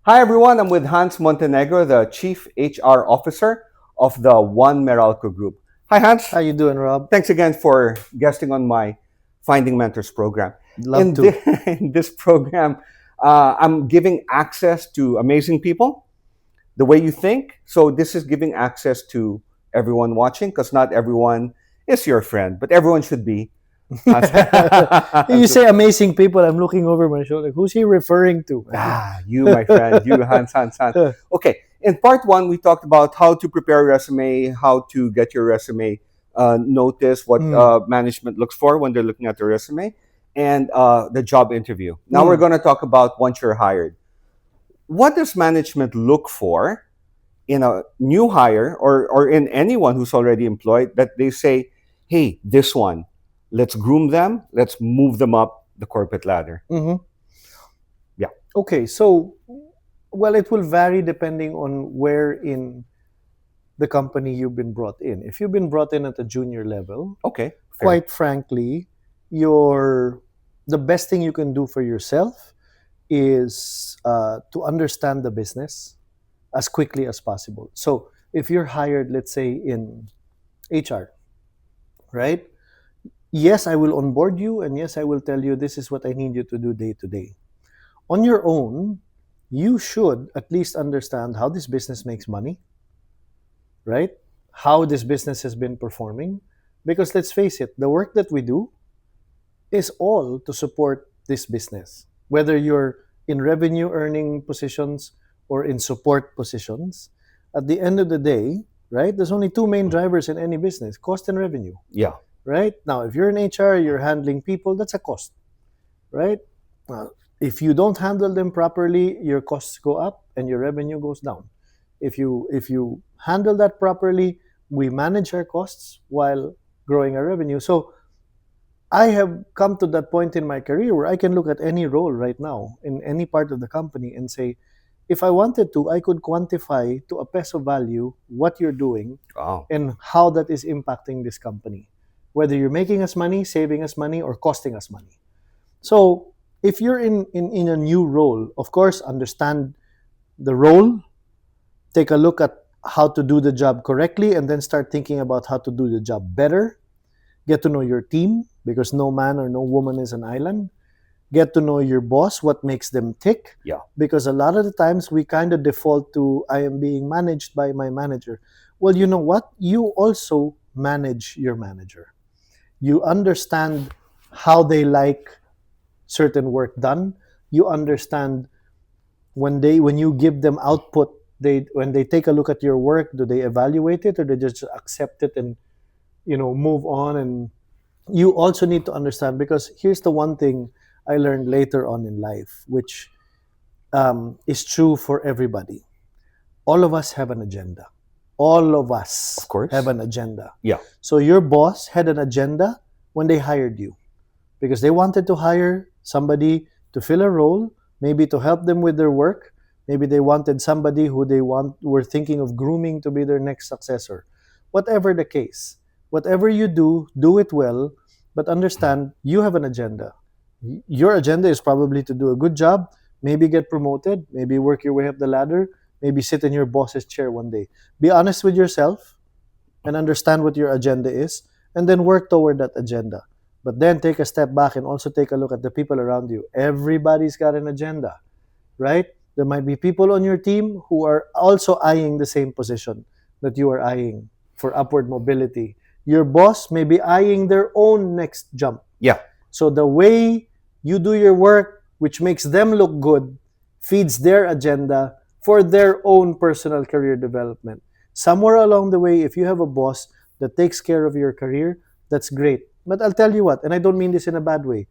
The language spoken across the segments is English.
Hi everyone, I'm with Hans Montenegro, the Chief HR Officer of the One Meralco Group. Hi Hans, How you doing, Rob? thanks again for guesting on my Finding Mentors program. Love to. In this program, I'm giving access to amazing people, the way you think. So this is giving access to everyone watching because not everyone is your friend, but everyone should be. Hans. You say amazing people. I'm looking over my shoulder. Who's he referring to? You, my friend, you, Hans. Okay, in part one, we talked about how to prepare a resume, how to get your resume notice, what management looks for when they're looking at the resume, and the job interview. Now we're going to talk about once you're hired. What does management look for in a new hire or in anyone who's already employed that they say, hey, this one, let's groom them, let's move them up the corporate ladder? Mhm. Yeah. Okay, so, well, it will vary depending on where in the company you've been brought in. If you've been brought in at a junior level, Okay. Fair. quite frankly, the best thing you can do for yourself is to understand the business as quickly as possible. So if you're hired, let's say in HR, right? Yes, I will onboard you, and yes, I will tell you this is what I need you to do day to day. On your own, you should at least understand how this business makes money, right? How this business has been performing. Because let's face it, the work that we do is all to support this business. Whether you're in revenue earning positions or in support positions, at the end of the day, right, there's only two main drivers in any business: cost and revenue. Yeah. Right? Now, if you're in HR, you're handling people, that's a cost, right? If you don't handle them properly, your costs go up and your revenue goes down. If you handle that properly, we manage our costs while growing our revenue. So I have come to that point in my career where I can look at any role right now in any part of the company and say, if I wanted to, I could quantify to a peso value what you're doing Wow. and how that is impacting this company, whether you're making us money, saving us money, or costing us money. So if you're in a new role, of course, understand the role, take a look at how to do the job correctly, and then start thinking about how to do the job better. Get to know your team, because no man or no woman is an island. Get to know your boss, what makes them tick. Yeah. Because a lot of the times we kind of default to, I am being managed by my manager. Well, you know what? You also manage your manager. You understand how they like certain work done. You understand when you give them output, when they take a look at your work, do they evaluate it or they just accept it and move on? And you also need to understand, because here's the one thing I learned later on in life, which is true for everybody. All of us have an agenda. All of us Of course. have an agenda. Yeah. So your boss had an agenda when they hired you, because they wanted to hire somebody to fill a role, maybe to help them with their work. Maybe they wanted somebody who were thinking of grooming to be their next successor. Whatever the case, whatever you do it well, but understand you have an agenda. Your agenda is probably to do a good job, maybe get promoted, maybe work your way up the ladder, maybe sit in your boss's chair one day. Be honest with yourself and understand what your agenda is, and then work toward that agenda. But then take a step back and also take a look at the people around you. Everybody's got an agenda, right? There might be people on your team who are also eyeing the same position that you are eyeing for upward mobility. Your boss may be eyeing their own next jump. Yeah. So the way you do your work, which makes them look good, feeds their agenda for their own personal career development. Somewhere along the way, if you have a boss that takes care of your career, that's great. But I'll tell you what, and I don't mean this in a bad way,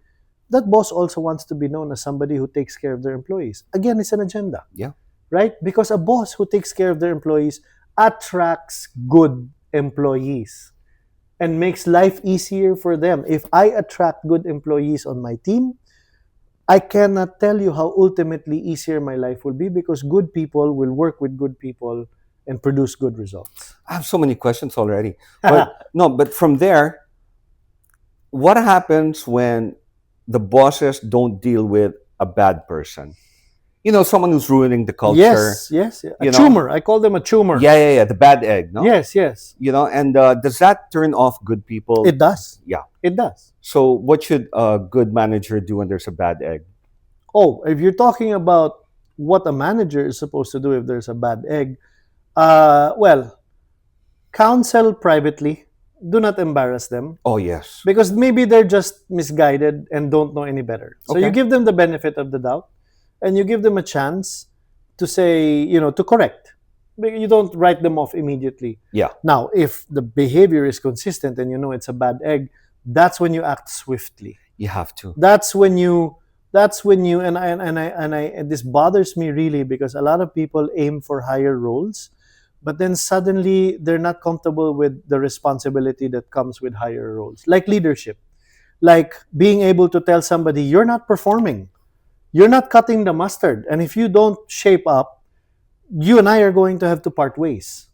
that boss also wants to be known as somebody who takes care of their employees. Again, it's an agenda. Yeah. Right? Because a boss who takes care of their employees attracts good employees and makes life easier for them. If I attract good employees on my team, I cannot tell you how ultimately easier my life will be, because good people will work with good people and produce good results. I have so many questions already. But from there, what happens when the bosses don't deal with a bad person? Someone who's ruining the culture. Yes. A You know, tumor. I call them a tumor. yeah, the bad egg, no? Yes. And does that turn off good people? It does. Yeah. It does. So what should a good manager do when there's a bad egg? Oh, if you're talking about what a manager is supposed to do if there's a bad egg, well, counsel privately. Do not embarrass them Oh yes. because maybe they're just misguided and don't know any better. So you Okay. give them the benefit of the doubt and you give them a chance to say, to correct. You don't write them off immediately. Yeah. Now, if the behavior is consistent and you know it's a bad egg, that's when you act swiftly. You have to. That's when you and this bothers me really because a lot of people aim for higher roles, but then suddenly they're not comfortable with the responsibility that comes with higher roles, like leadership, like being able to tell somebody you're not performing, you're not cutting the mustard, and if you don't shape up, you and I are going to have to part ways.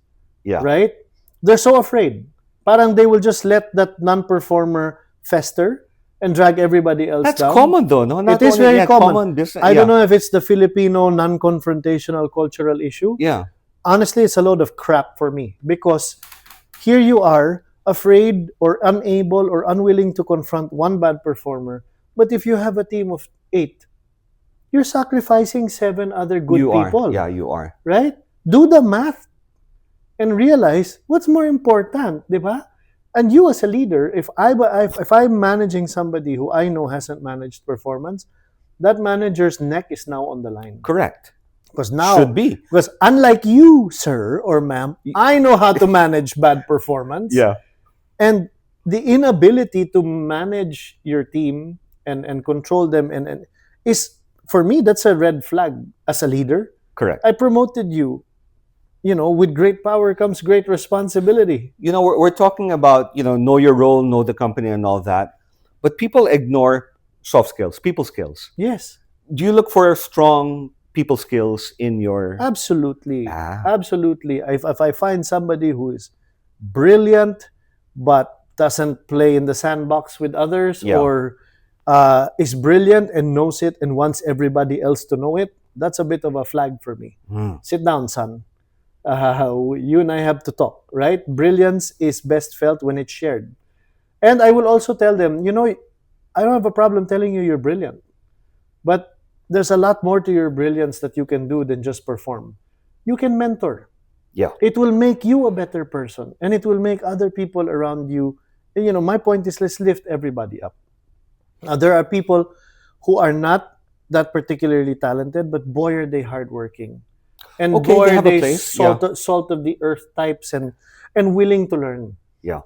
Yeah. Right? They're so afraid. Parang they will just let that non-performer fester and drag everybody else That's down. common though, no? Not It is only- very yeah, common. This, I don't know if it's the Filipino non-confrontational cultural issue. Yeah. Honestly, it's a load of crap for me because here you are afraid or unable or unwilling to confront one bad performer. But if you have a team of 8, you're sacrificing 7 other good you people. are. Yeah, you are. Right? Do the math and realize what's more important, di ba? And you as a leader, if I'm managing somebody who I know hasn't managed performance, that manager's neck is now on the line. Correct. Because now, Should be. because unlike you, sir or ma'am, I know how to manage bad performance. Yeah. And the inability to manage your team and control them and is, for me, that's a red flag as a leader. Correct. I promoted you. With great power comes great responsibility. We're talking about, know your role, know the company and all that. But people ignore soft skills, people skills. Yes. Do you look for strong people skills in your... Absolutely. Ah. Absolutely. If I find somebody who is brilliant but doesn't play in the sandbox with others, Yeah. or is brilliant and knows it and wants everybody else to know it, that's a bit of a flag for me. Sit down, son. You and I have to talk, right? Brilliance is best felt when it's shared. And I will also tell them, I don't have a problem telling you you're brilliant, but there's a lot more to your brilliance that you can do than just perform. You can mentor. Yeah. It will make you a better person, and it will make other people around you. My point is, let's lift everybody up. Now, there are people who are not that particularly talented, but boy, are they hardworking. And Okay, boy, they have a they place, salt of the earth types and willing to learn. Yeah.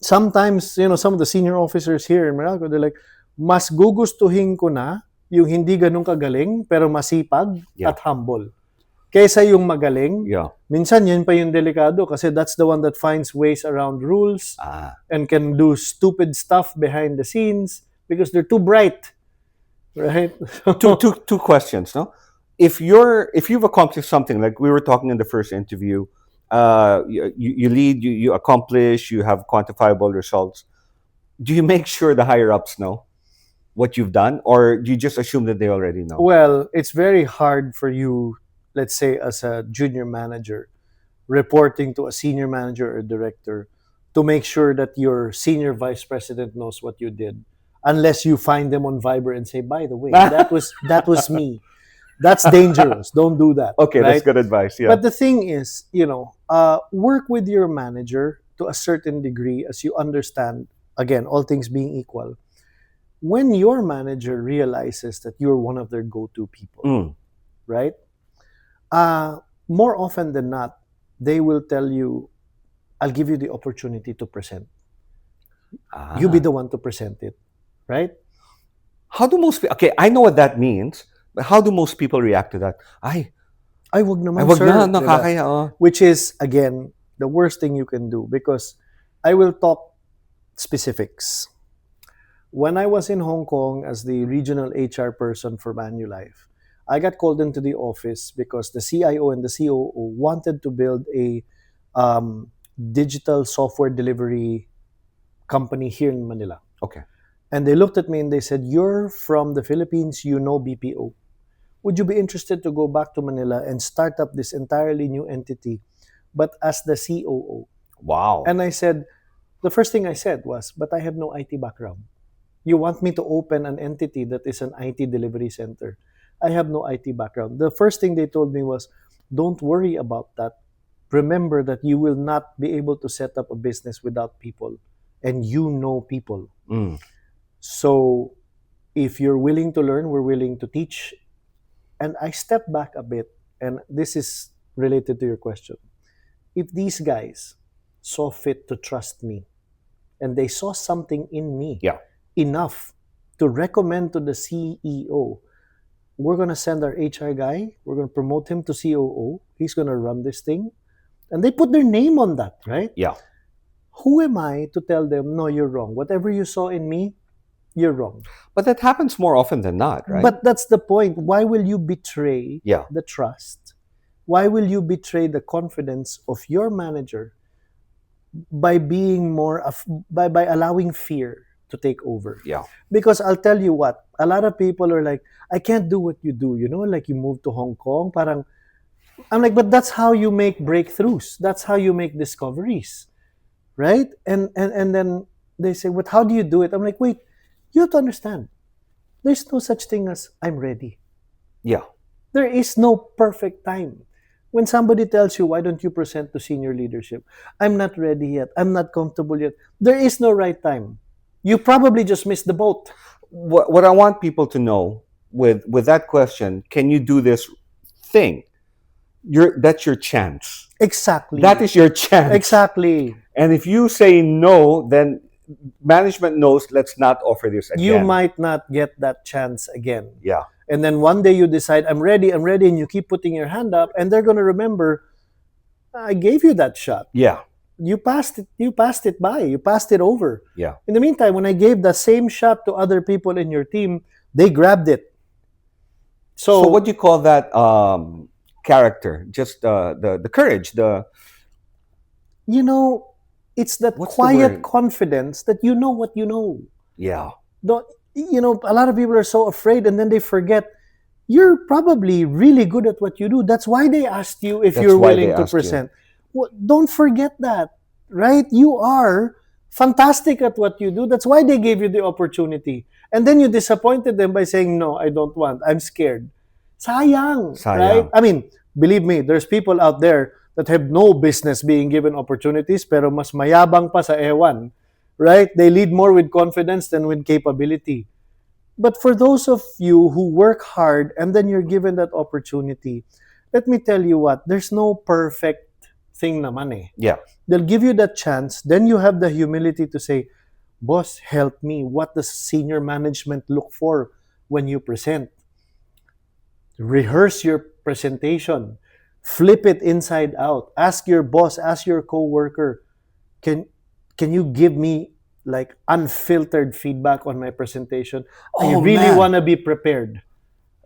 Sometimes, some of the senior officers here in Meralco, they're like, mas gugustuhin ko na yung hindi ganun kagaling, pero masipag at humble. Kaysa yung magaling, minsan yun pa yung delikado kasi that's the one that finds ways around rules and can do stupid stuff behind the scenes because they're too bright. Right? Two questions, no? If you've accomplished something, like we were talking in the first interview, you lead, you accomplish, you have quantifiable results. Do you make sure the higher ups know what you've done, or do you just assume that they already know? Well, it's very hard for you, let's say, as a junior manager, reporting to a senior manager or director, to make sure that your senior vice president knows what you did, unless you find them on Viber and say, by the way, that was me. That's dangerous. Don't do that. Okay, right? That's good advice. Yeah. But the thing is, work with your manager to a certain degree as you understand, again, all things being equal. When your manager realizes that you're one of their go-to people, right? More often than not, they will tell you, I'll give you the opportunity to present. You be the one to present it, right? How do most people... Okay, I know what that means. But how do most people react to that? Ay, wag naman, wag sir. na, Diba? nakakaya. Which is, again, the worst thing you can do because I will talk specifics. When I was in Hong Kong as the regional HR person for Manulife, I got called into the office because the CIO and the COO wanted to build a digital software delivery company here in Manila. Okay. And they looked at me and they said, you're from the Philippines, you know BPO. would you be interested to go back to Manila and start up this entirely new entity, but as the COO? Wow. And I said, the first thing I said was, but I have no IT background. You want me to open an entity that is an IT delivery center. I have no IT background. The first thing they told me was, don't worry about that. Remember that you will not be able to set up a business without people, and you know people. Mm. So if you're willing to learn, we're willing to teach. And I stepped back a bit, and this is related to your question. If these guys saw fit to trust me, and they saw something in me Yeah. enough to recommend to the CEO, we're going to send our HR guy, we're going to promote him to COO, he's going to run this thing. And they put their name on that, right? Yeah. Who am I to tell them, no, you're wrong. Whatever you saw in me, you're wrong. But that happens more often than not, right? But that's the point. Why will you betray Yeah. the trust? Why will you betray the confidence of your manager by being by allowing fear to take over? Yeah. Because I'll tell you what, a lot of people are like, I can't do what you do, like you moved to Hong Kong, parang, I'm like, but that's how you make breakthroughs. That's how you make discoveries, right? And then they say, but how do you do it? I'm like, wait, you have to understand, there's no such thing as I'm ready. Yeah. There is no perfect time. When somebody tells you, why don't you present to senior leadership? I'm not ready yet. I'm not comfortable yet. There is no right time. You probably just missed the boat. What I want people to know with that question, can you do this thing? That's your chance. Exactly. That is your chance. Exactly. And if you say no, then management knows, let's not offer this again. You might not get that chance again. Yeah. And then one day you decide, I'm ready, and you keep putting your hand up, and they're going to remember, I gave you that shot. Yeah. You passed it by. You passed it over. Yeah. In the meantime, when I gave the same shot to other people in your team, they grabbed it. So what do you call that character? Just the courage, it's that What's the quiet word? confidence that you know what you know. Yeah. A lot of people are so afraid, and then they forget you're probably really good at what you do. That's why they asked you if you're willing to present. Well, don't forget that, right? You are fantastic at what you do. That's why they gave you the opportunity. And then you disappointed them by saying, no, I don't want. I'm scared. Sayang, right? I mean, believe me, there's people out there that have no business being given opportunities, pero mas mayabang pa sa ewan, right? They lead more with confidence than with capability. But for those of you who work hard and then you're given that opportunity, let me tell you what, there's no perfect thing naman eh. Yeah. They'll give you that chance. Then you have the humility to say, boss, help me. What does senior management look for when you present? Rehearse your presentation. Flip it inside out. Ask your boss, ask your coworker, can you give me like unfiltered feedback on my presentation? I really want to be prepared.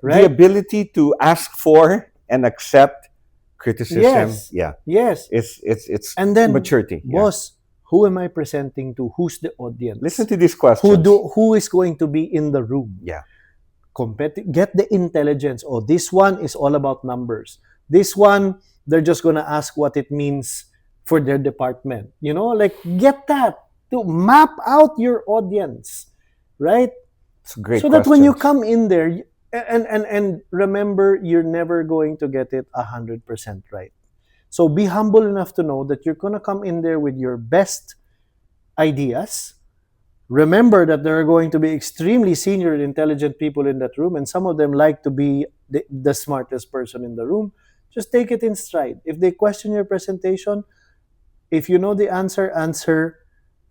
Right? The ability to ask for and accept criticism. Yes. Yeah. Yes. It's and then maturity. Boss, who am I presenting to? Who's the audience? Listen to these questions. Who is going to be in the room? Yeah. Get the intelligence. Oh, this one is all about numbers. This one, they're just going to ask what it means for their department. Get that. To map out your audience, right? It's a great so question. That when you come in there, and remember, you're never going to get it 100% right. So be humble enough to know that you're going to come in there with your best ideas. Remember that there are going to be extremely senior and intelligent people in that room, and some of them like to be the smartest person in the room. Just take it in stride. If they question your presentation, if you know the answer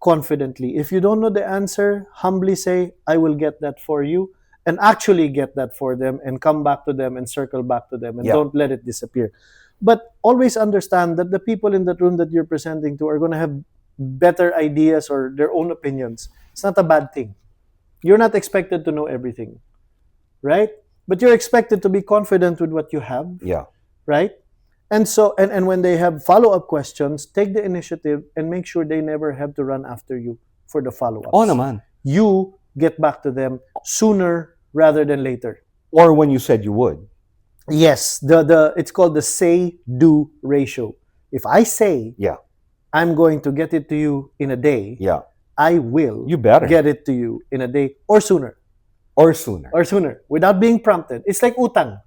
confidently. If you don't know the answer, humbly say, I will get that for you, and actually get that for them, and come back to them and circle back to them, and don't let it disappear. But always understand that the people in that room that you're presenting to are going to have better ideas or their own opinions. It's not a bad thing. You're not expected to know everything, right? But you're expected to be confident with what you have, right? And so, and when they have follow-up questions, take the initiative and make sure they never have to run after you for the follow-ups. Oh, naman. You get back to them sooner rather than later. Or when you said you would. Yes, the it's called the say do ratio. If I say Yeah. I'm going to get it to you in a day, Yeah. I will You better. get it to you in a day or sooner. Or sooner. Or sooner, without being prompted. It's like utang.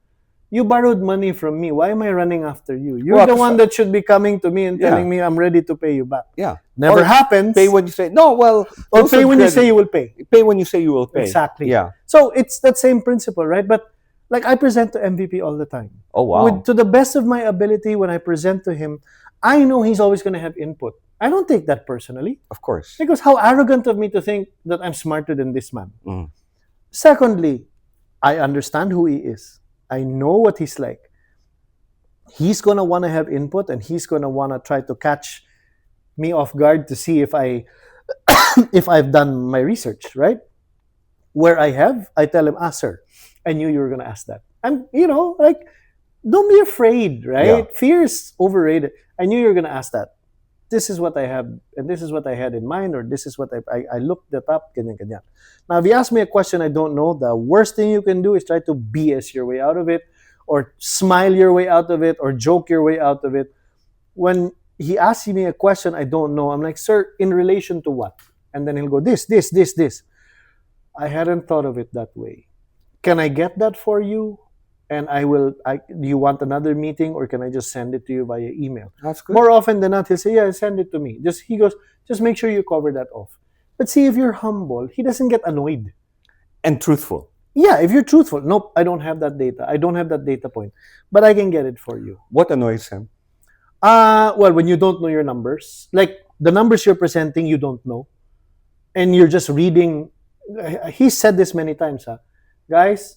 You borrowed money from me. Why am I running after you? You're Well, the one that should be coming to me and Yeah. telling me I'm ready to pay you back. Yeah. Never Or happens. Pay when you say no. Well, Or those pay are when you credit- say you will pay. Pay when you say you will pay. Exactly. Yeah. So it's that same principle, right? But like I present to MVP all the time. Oh wow. To the best of my ability, when I present to him, I know he's always going to have input. I don't take that personally. Of course. Because how arrogant of me to think that I'm smarter than this man. Mm. Secondly, I understand who he is. I know what he's like. He's going to want to have input, and he's going to want to try to catch me off guard to see if if I've done my research, right? Where I have, I tell him, sir, I knew you were going to ask that. I'm, like, don't be afraid, right? Yeah. Fear is overrated. I knew you were going to ask that. This is what I have, and this is what I had in mind, or this is what I looked it up, ganyan, ganyan. Now, if you ask me a question I don't know, the worst thing you can do is try to BS your way out of it, or smile your way out of it, or joke your way out of it. When he asks me a question I don't know, I'm like, sir, in relation to what? And then he'll go, this. I hadn't thought of it that way. Can I get that for you? And do you want another meeting, or can I just send it to you via email? That's good. More often than not, he'll say, yeah, send it to me. He goes, just make sure you cover that off. But see, if you're humble, he doesn't get annoyed. And truthful. Yeah, if you're truthful, nope, I don't have that data. I don't have that data point, but I can get it for you. What annoys him? Well, when you don't know your numbers, like the numbers you're presenting, you don't know, and you're just reading. He said this many times, guys.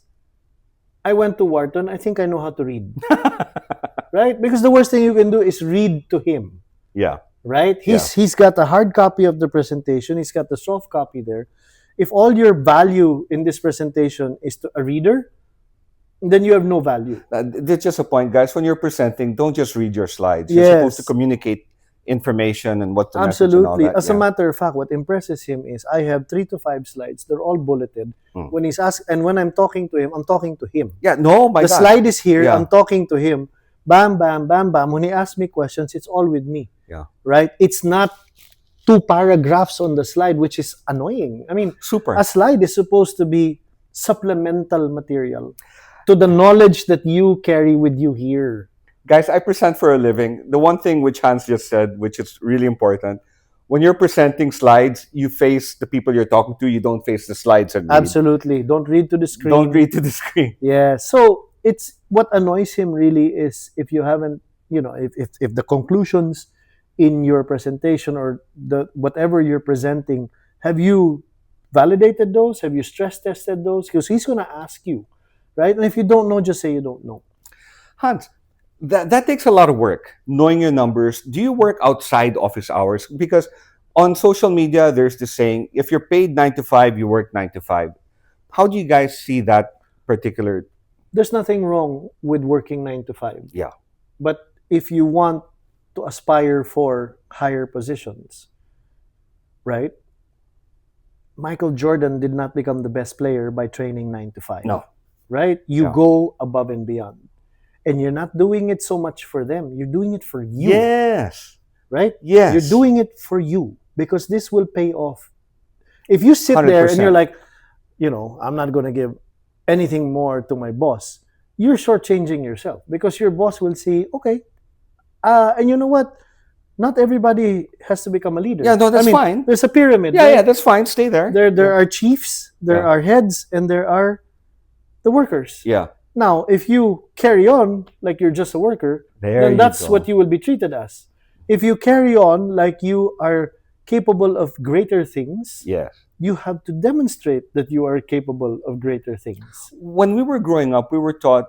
I went to Wharton. I think I know how to read, right? Because the worst thing you can do is read to him. Yeah. Right? He's got a hard copy of the presentation. He's got the soft copy there. If all your value in this presentation is to a reader, then you have no value. That's just a point, guys. When you're presenting, don't just read your slides. You're supposed to communicate information and what the message and all that. As a matter of fact, what impresses him is I have 3 to 5 slides. They're all bulleted. When he's asked, and when I'm talking to him, I'm talking to him. Yeah, no, my The God. slide is here. Yeah. I'm talking to him. Bam, bam, bam, bam. When he asks me questions, it's all with me. Yeah. Right? It's not 2 paragraphs on the slide, which is annoying. I mean, Super. a slide is supposed to be supplemental material to the knowledge that you carry with you here. Guys, I present for a living. The one thing which Hans just said, which is really important, when you're presenting slides, you face the people you're talking to. You don't face the slides and read. Absolutely. Don't read to the screen. Don't read to the screen. Yeah. So it's what annoys him really is if you haven't, if the conclusions in your presentation or the whatever you're presenting, have you validated those? Have you stress tested those? Because he's going to ask you, right? And if you don't know, just say you don't know. Hans, that takes a lot of work, knowing your numbers. Do you work outside office hours? Because on social media, there's this saying, if you're paid 9 to 5, you work 9 to 5. How do you guys see that particular? There's nothing wrong with working 9 to 5. Yeah. But if you want to aspire for higher positions, right? Michael Jordan did not become the best player by training 9 to 5. No. Right? You Yeah. go above and beyond. And you're not doing it so much for them. You're doing it for you. Yes. Right? Yes. You're doing it for you because this will pay off. If you sit there and 100%. you're like, I'm not going to give anything more to my boss, you're shortchanging yourself because your boss will see, okay, and you know what? Not everybody has to become a leader. Yeah, no, that's fine. There's a pyramid. Yeah, right? yeah, that's fine. Stay there. There are chiefs, there Yeah. are heads, and there are the workers. Yeah. Now, if you carry on like you're just a worker, then that's what you will be treated as. If you carry on like you are capable of greater things, Yes. you have to demonstrate that you are capable of greater things. When we were growing up, we were taught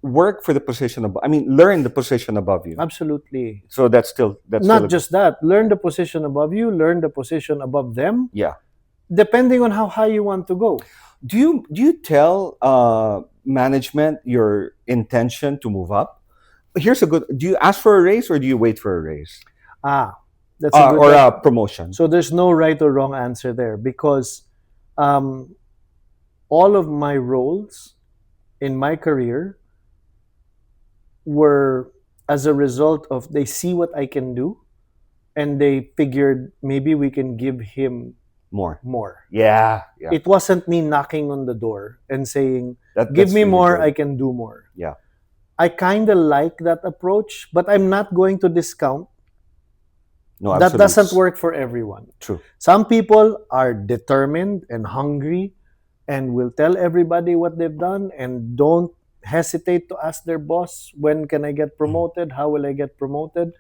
work for the position above. Learn the position above you. Absolutely. So that's Not just that. Learn the position above you, learn the position above them, yeah. depending on how high you want to go. Do you tell management your intention to move up? Here's a good. Do you ask for a raise or do you wait for a raise? That's a good or a promotion? So there's no right or wrong answer there because all of my roles in my career were as a result of they see what I can do and they figured maybe we can give him More. more. Yeah. Yeah. It wasn't me knocking on the door and saying, give That's me really more, good. I can do more. Yeah. I kind of like that approach, but I'm not going to discount. No, That absolutely. doesn't work for everyone. True. Some people are determined and hungry and will tell everybody what they've done and don't hesitate to ask their boss, when can I get promoted? How will I get promoted?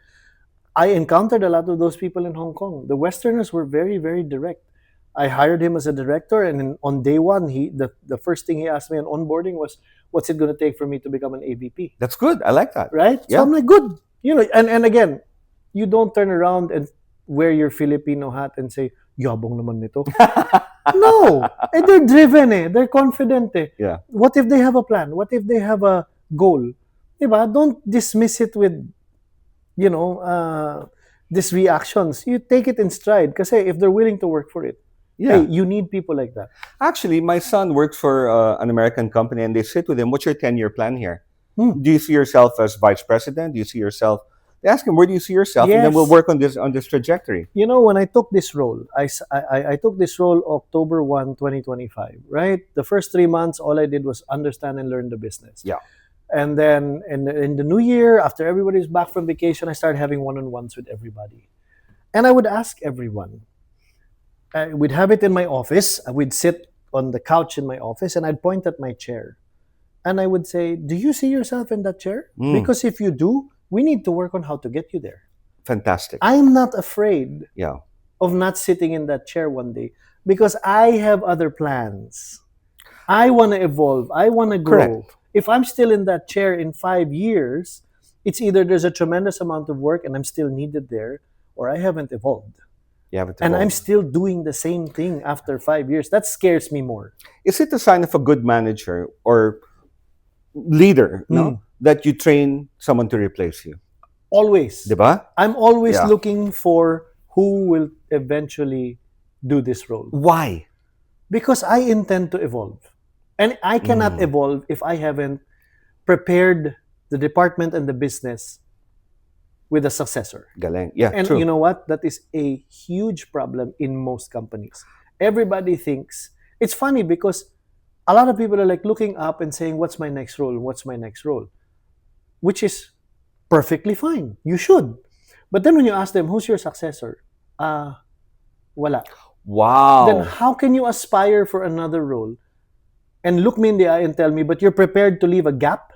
I encountered a lot of those people in Hong Kong. The Westerners were very, very direct. I hired him as a director, and on day one, the first thing he asked me on onboarding was, "What's it going to take for me to become an AVP?" That's good. I like that. Right? So Yeah. I'm like, good. And again, you don't turn around and wear your Filipino hat and say, "Yabong naman nito." No, they're driven they're confident Yeah. What if they have a plan? What if they have a goal? Diba? Don't dismiss it with, these reactions. You take it in stride kasi if they're willing to work for it, Yeah. hey, you need people like that. Actually, my son works for an American company, and they sit with him. What's your 10-year plan here? Do you see yourself as vice president? Do you see yourself? They ask him, where do you see yourself? And then Yes. we'll work on this trajectory. When I took this role, I took this role October 1, 2025, right? The first 3 months, all I did was understand and learn the business. Yeah. And then in the new year, after everybody's back from vacation, I started having one-on-ones with everybody. And I would ask everyone. We'd have it in my office. I would sit on the couch in my office and I'd point at my chair. And I would say, do you see yourself in that chair? Because if you do, we need to work on how to get you there. Fantastic. I'm not afraid Yeah. of not sitting in that chair one day because I have other plans. I want to evolve. I want to grow. Correct. If I'm still in that chair in 5 years, it's either there's a tremendous amount of work and I'm still needed there, or I haven't evolved. You haven't And I'm evolved. still doing the same thing after 5 years. That scares me more. Is it a sign of a good manager or leader, no? That you train someone to replace you? Always. Diba? I'm always Yeah. looking for who will eventually do this role. Why? Because I intend to evolve. And I cannot evolve if I haven't prepared the department and the business with a successor. Galing. Yeah, And true. you know what? That is a huge problem in most companies. Everybody thinks, it's funny because a lot of people are like looking up and saying, what's my next role? What's my next role? Which is perfectly fine. You should. But then when you ask them, who's your successor? Wala. Wow. Then how can you aspire for another role and look me in the eye and tell me, but you're prepared to leave a gap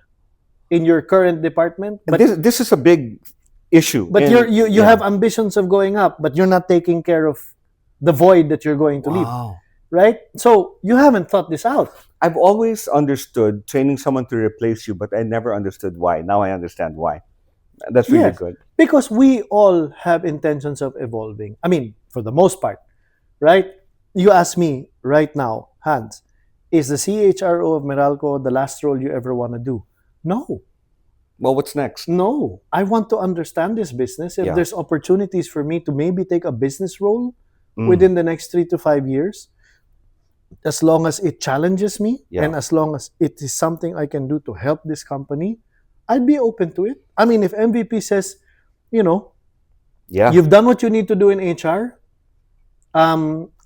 in your current department? But this is a big issue. But And- you yeah. have ambitions of going up, but you're not taking care of the void that you're going to leave, Wow. right? So you haven't thought this out. I've always understood training someone to replace you, but I never understood why. Now I understand why. That's really Yes. good. Because we all have intentions of evolving. I mean, for the most part, right? You ask me right now, Hans, is the CHRO of Meralco the last role you ever want to do? No. Well, what's next? No. I want to understand this business. If Yeah. there's opportunities for me to maybe take a business role within the next 3 to 5 years, as long as it challenges me Yeah. and as long as it is something I can do to help this company, I'd be open to it. I mean, if MVP says, Yeah. you've done what you need to do in HR,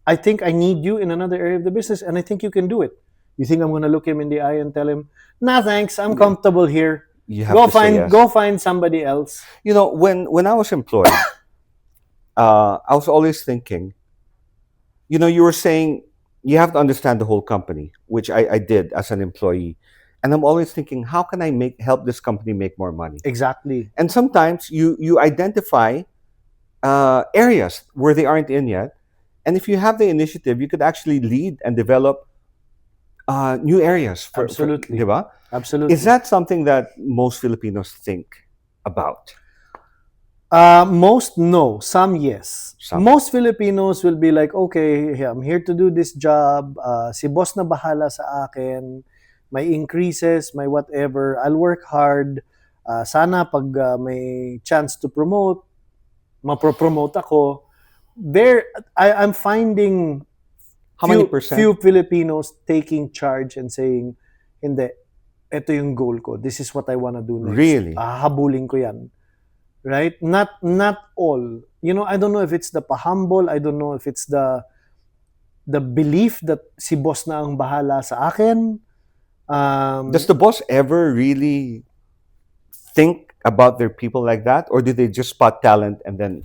I think I need you in another area of the business and I think you can do it. You think I'm going to look him in the eye and tell him, nah, thanks, I'm comfortable here. You have to say yes. Go find somebody else. When I was employed, I was always thinking, you were saying you have to understand the whole company, which I did as an employee. And I'm always thinking, how can I help this company make more money? Exactly. And sometimes you identify areas where they aren't in yet. And if you have the initiative, you could actually lead and develop new areas. Absolutely. Diba? Absolutely. Is that something that most Filipinos think about? Most no, some yes. Some. Most Filipinos will be like, okay, I'm here to do this job. Si boss na bahala sa akin. May increases, may whatever. I'll work hard. Sana pag may chance to promote, mapropromote ako. I'm finding How many percent? few Filipinos taking charge and saying, hindi, ito yung goal ko. This is what I wanna do next. Really? Hahabulin ko yan. Right? Not all. You know, I don't know if it's the pahumble, I don't know if it's the belief that si boss na ang bahala sa akin. Does the boss ever really think about their people like that, or do they just spot talent and then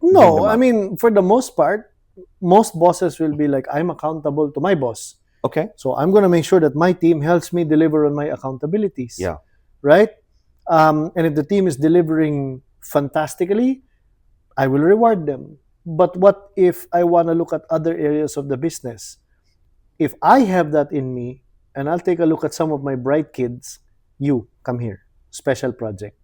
bring them No, up? I mean, for the most part, most bosses will be like, I'm accountable to my boss. Okay. So I'm going to make sure that my team helps me deliver on my accountabilities. Yeah. Right? And if the team is delivering fantastically, I will reward them. But what if I want to look at other areas of the business? If I have that in me, and I'll take a look at some of my bright kids, you come here, special project.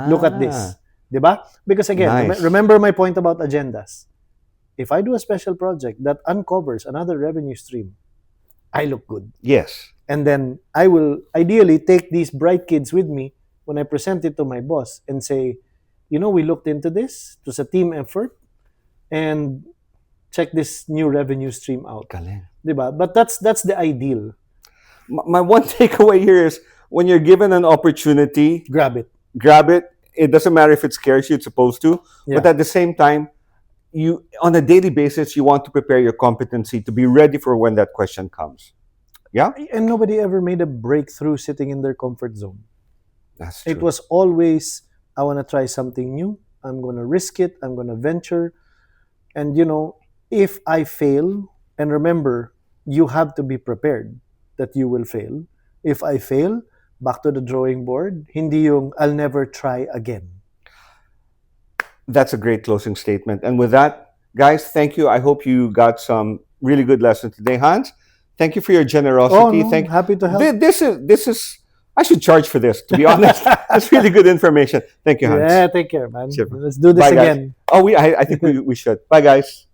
Look at this. Diba? Because again, Nice. remember my point about agendas. If I do a special project that uncovers another revenue stream, I look good. Yes. And then I will ideally take these bright kids with me when I present it to my boss and say, you know, we looked into this. It was a team effort. And check this new revenue stream out. Galing. Diba? But that's the ideal. My one takeaway here is when you're given an opportunity, Grab it. grab it. It doesn't matter if it scares you, it's supposed to. Yeah. But at the same time, you on a daily basis, you want to prepare your competency to be ready for when that question comes. Yeah? And nobody ever made a breakthrough sitting in their comfort zone. That's true. It was always, I want to try something new. I'm going to risk it. I'm going to venture. And, you know, if I fail, and remember, you have to be prepared that you will fail. If I fail, back to the drawing board. Hindi yung, I'll never try again. That's a great closing statement. And with that, guys, thank you. I hope you got some really good lessons today. Hans, thank you for your generosity. No, happy to help. This is I should charge for this, to be honest. That's really good information. Thank you, Hans. Yeah, take care, man. Sure. Let's do this Bye, guys. again. Oh, I think we should. Bye, guys.